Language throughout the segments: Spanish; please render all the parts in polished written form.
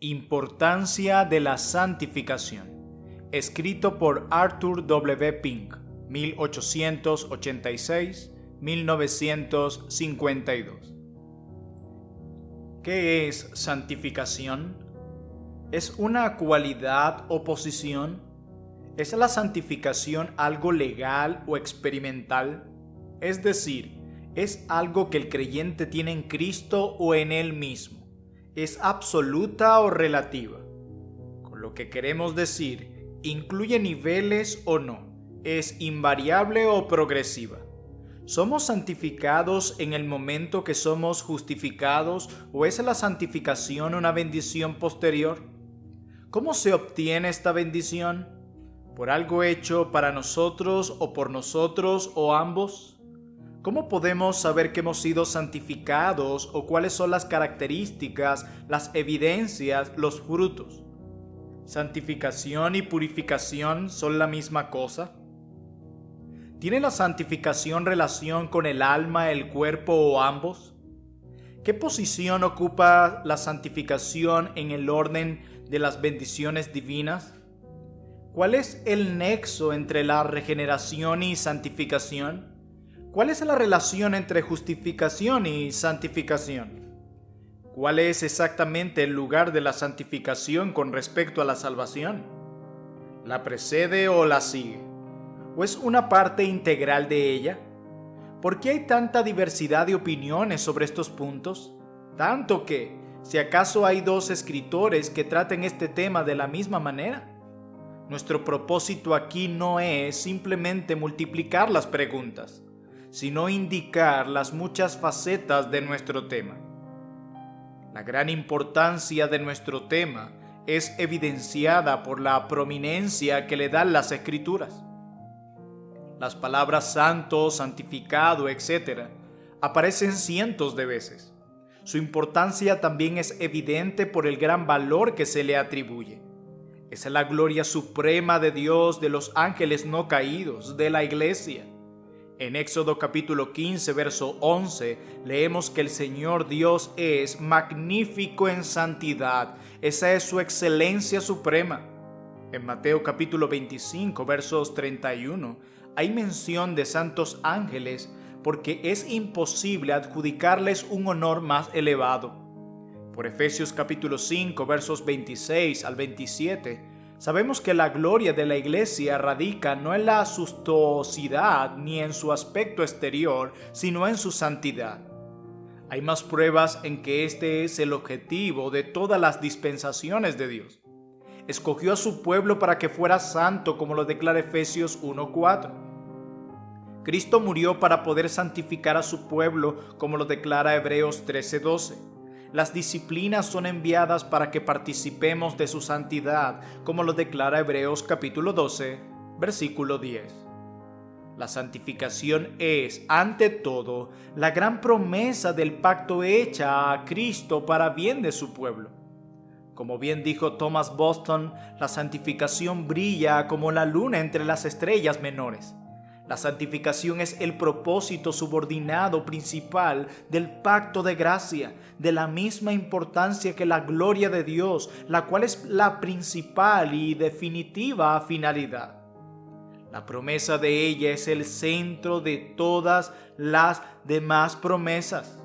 Importancia de la santificación. Escrito por Arthur W. Pink, 1886-1952. ¿Qué es santificación? ¿Es una cualidad o posición? ¿Es la santificación algo legal o experimental? Es decir, ¿es algo que el creyente tiene en Cristo o en él mismo? ¿Es absoluta o relativa? Con lo que queremos decir, ¿incluye niveles o no? ¿Es invariable o progresiva? ¿Somos santificados en el momento que somos justificados o es la santificación una bendición posterior? ¿Cómo se obtiene esta bendición? ¿Por algo hecho para nosotros o por nosotros o ambos? ¿Cómo podemos saber que hemos sido santificados o cuáles son las características, las evidencias, los frutos? ¿Santificación y purificación son la misma cosa? ¿Tiene la santificación relación con el alma, el cuerpo o ambos? ¿Qué posición ocupa la santificación en el orden de las bendiciones divinas? ¿Cuál es el nexo entre la regeneración y santificación? ¿Cuál es la relación entre justificación y santificación? ¿Cuál es exactamente el lugar de la santificación con respecto a la salvación? ¿La precede o la sigue? ¿O es una parte integral de ella? ¿Por qué hay tanta diversidad de opiniones sobre estos puntos? Tanto que, si acaso hay dos escritores que traten este tema de la misma manera. Nuestro propósito aquí no es simplemente multiplicar las preguntas, sino indicar las muchas facetas de nuestro tema. La gran importancia de nuestro tema es evidenciada por la prominencia que le dan las Escrituras. Las palabras santo, santificado, etc. aparecen cientos de veces. Su importancia también es evidente por el gran valor que se le atribuye. Es la gloria suprema de Dios, de los ángeles no caídos, de la iglesia. En Éxodo capítulo 15, verso 11, leemos que el Señor Dios es magnífico en santidad. Esa es su excelencia suprema. En Mateo capítulo 25, versos 31, hay mención de santos ángeles porque es imposible adjudicarles un honor más elevado. Por Efesios capítulo 5, versos 26 al 27, sabemos que la gloria de la iglesia radica no en la suntuosidad ni en su aspecto exterior, sino en su santidad. Hay más pruebas en que este es el objetivo de todas las dispensaciones de Dios. Escogió a su pueblo para que fuera santo, como lo declara Efesios 1:4. Cristo murió para poder santificar a su pueblo, como lo declara Hebreos 13:12. Las disciplinas son enviadas para que participemos de su santidad, como lo declara Hebreos capítulo 12, versículo 10. La santificación es, ante todo, la gran promesa del pacto hecha a Cristo para bien de su pueblo. Como bien dijo Thomas Boston, la santificación brilla como la luna entre las estrellas menores. La santificación es el propósito subordinado principal del pacto de gracia, de la misma importancia que la gloria de Dios, la cual es la principal y definitiva finalidad. La promesa de ella es el centro de todas las demás promesas,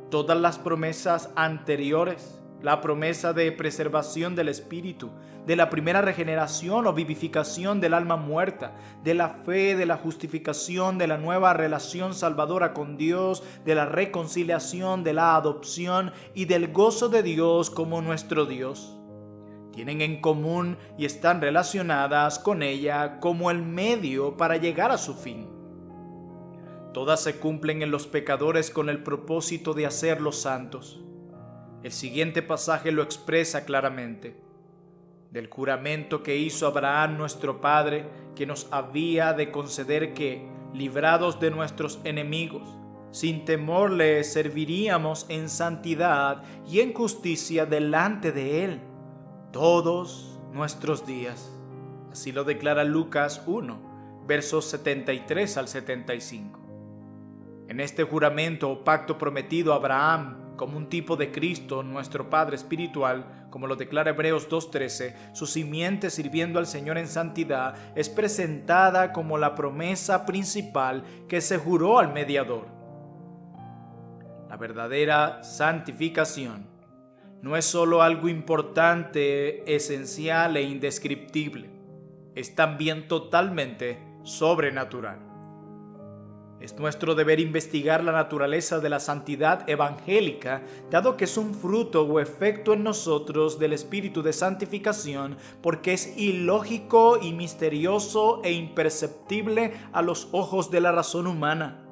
todas las promesas anteriores. La promesa de preservación del espíritu, de la primera regeneración o vivificación del alma muerta, de la fe, de la justificación, de la nueva relación salvadora con Dios, de la reconciliación, de la adopción y del gozo de Dios como nuestro Dios. Tienen en común y están relacionadas con ella como el medio para llegar a su fin. Todas se cumplen en los pecadores con el propósito de hacerlos santos. El siguiente pasaje lo expresa claramente. Del juramento que hizo Abraham nuestro padre, que nos había de conceder que, librados de nuestros enemigos, sin temor le serviríamos en santidad y en justicia delante de él todos nuestros días. Así lo declara Lucas 1, versos 73 al 75. En este juramento o pacto prometido a Abraham, como un tipo de Cristo, nuestro Padre espiritual, como lo declara Hebreos 2:13, su simiente sirviendo al Señor en santidad es presentada como la promesa principal que se juró al mediador. La verdadera santificación no es solo algo importante, esencial e indescriptible, es también totalmente sobrenatural. Es nuestro deber investigar la naturaleza de la santidad evangélica, dado que es un fruto o efecto en nosotros del espíritu de santificación, porque es ilógico y misterioso e imperceptible a los ojos de la razón humana.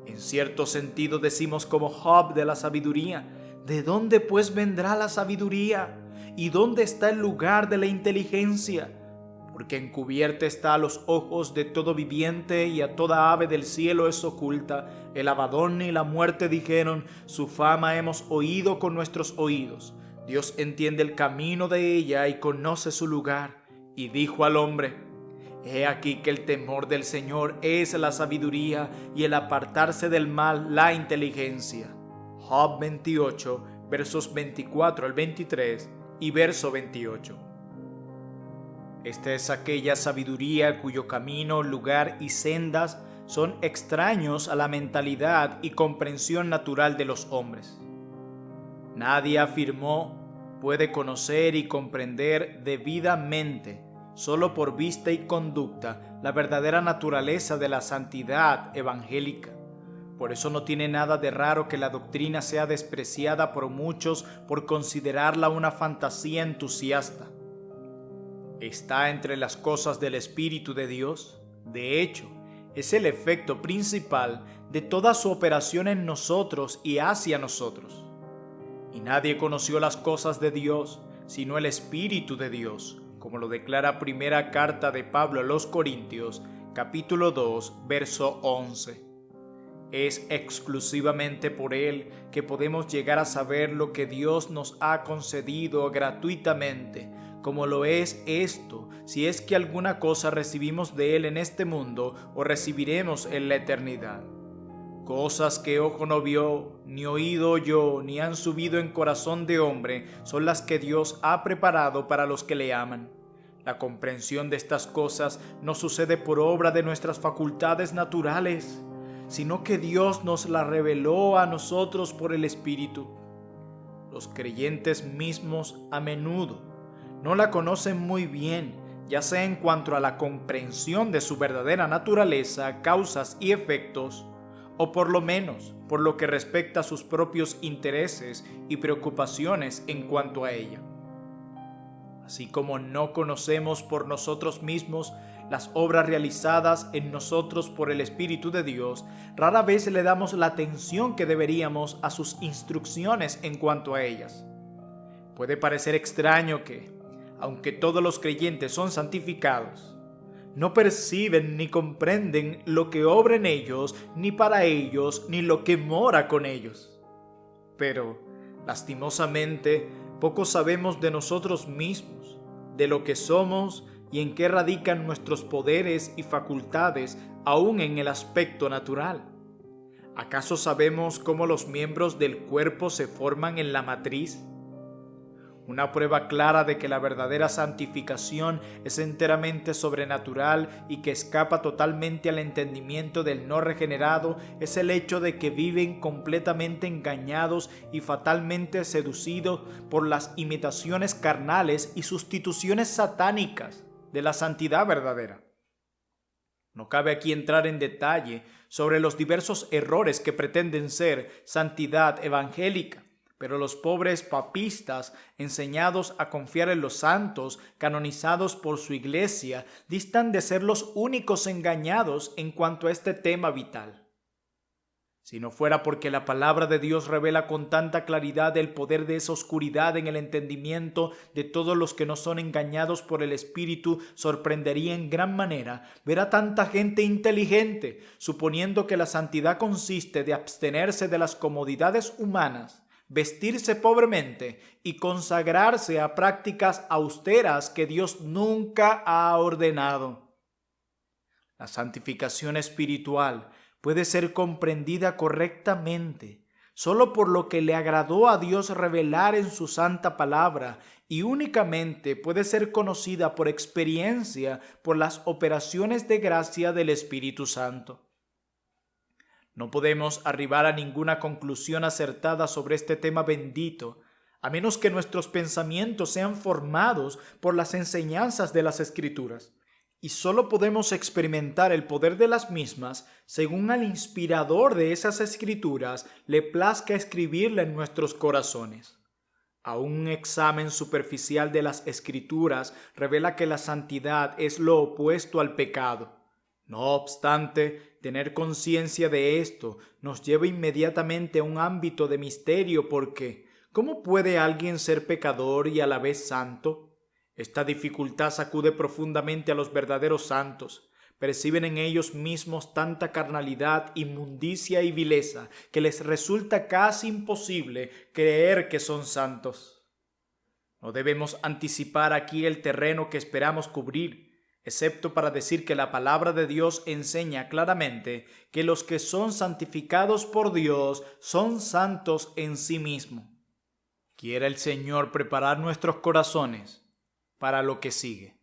En cierto sentido decimos como Job de la sabiduría: ¿de dónde pues vendrá la sabiduría? ¿Y dónde está el lugar de la inteligencia? Porque encubierta está a los ojos de todo viviente, y a toda ave del cielo es oculta. El Abadón y la muerte dijeron: su fama hemos oído con nuestros oídos. Dios entiende el camino de ella y conoce su lugar. Y dijo al hombre: he aquí que el temor del Señor es la sabiduría, y el apartarse del mal la inteligencia. Job 28, versos 24 al 23 y verso 28. Esta es aquella sabiduría cuyo camino, lugar y sendas son extraños a la mentalidad y comprensión natural de los hombres. Nadie afirmó puede conocer y comprender debidamente, solo por vista y conducta, la verdadera naturaleza de la santidad evangélica. Por eso no tiene nada de raro que la doctrina sea despreciada por muchos por considerarla una fantasía entusiasta. ¿Está entre las cosas del Espíritu de Dios? De hecho, es el efecto principal de toda su operación en nosotros y hacia nosotros. Y nadie conoció las cosas de Dios, sino el Espíritu de Dios, como lo declara primera carta de Pablo a los Corintios, capítulo 2, verso 11. Es exclusivamente por Él que podemos llegar a saber lo que Dios nos ha concedido gratuitamente, como lo es esto, si es que alguna cosa recibimos de Él en este mundo o recibiremos en la eternidad. Cosas que ojo no vio, ni oído oyó, ni han subido en corazón de hombre, son las que Dios ha preparado para los que le aman. La comprensión de estas cosas no sucede por obra de nuestras facultades naturales, sino que Dios nos la reveló a nosotros por el Espíritu. Los creyentes mismos a menudo no la conocen muy bien, ya sea en cuanto a la comprensión de su verdadera naturaleza, causas y efectos, o por lo menos por lo que respecta a sus propios intereses y preocupaciones en cuanto a ella. Así como no conocemos por nosotros mismos las obras realizadas en nosotros por el Espíritu de Dios, rara vez le damos la atención que deberíamos a sus instrucciones en cuanto a ellas. Puede parecer extraño que, aunque todos los creyentes son santificados, no perciben ni comprenden lo que obra en ellos, ni para ellos, ni lo que mora con ellos. Pero, lastimosamente, poco sabemos de nosotros mismos, de lo que somos y en qué radican nuestros poderes y facultades, aún en el aspecto natural. ¿Acaso sabemos cómo los miembros del cuerpo se forman en la matriz? Una prueba clara de que la verdadera santificación es enteramente sobrenatural y que escapa totalmente al entendimiento del no regenerado es el hecho de que viven completamente engañados y fatalmente seducidos por las imitaciones carnales y sustituciones satánicas de la santidad verdadera. No cabe aquí entrar en detalle sobre los diversos errores que pretenden ser santidad evangélica. Pero los pobres papistas, enseñados a confiar en los santos, canonizados por su iglesia, distan de ser los únicos engañados en cuanto a este tema vital. Si no fuera porque la palabra de Dios revela con tanta claridad el poder de esa oscuridad en el entendimiento de todos los que no son engañados por el Espíritu, sorprendería en gran manera ver a tanta gente inteligente, suponiendo que la santidad consiste de abstenerse de las comodidades humanas, vestirse pobremente y consagrarse a prácticas austeras que Dios nunca ha ordenado. La santificación espiritual puede ser comprendida correctamente solo por lo que le agradó a Dios revelar en su santa palabra, y únicamente puede ser conocida por experiencia por las operaciones de gracia del Espíritu Santo. No podemos arribar a ninguna conclusión acertada sobre este tema bendito, a menos que nuestros pensamientos sean formados por las enseñanzas de las Escrituras. Y solo podemos experimentar el poder de las mismas según al inspirador de esas Escrituras le plazca escribirla en nuestros corazones. Aún un examen superficial de las Escrituras revela que la santidad es lo opuesto al pecado. No obstante, tener conciencia de esto nos lleva inmediatamente a un ámbito de misterio porque ¿cómo puede alguien ser pecador y a la vez santo? Esta dificultad sacude profundamente a los verdaderos santos. Perciben en ellos mismos tanta carnalidad, inmundicia y vileza que les resulta casi imposible creer que son santos. No debemos anticipar aquí el terreno que esperamos cubrir, excepto para decir que la palabra de Dios enseña claramente que los que son santificados por Dios son santos en sí mismos. Quiera el Señor preparar nuestros corazones para lo que sigue.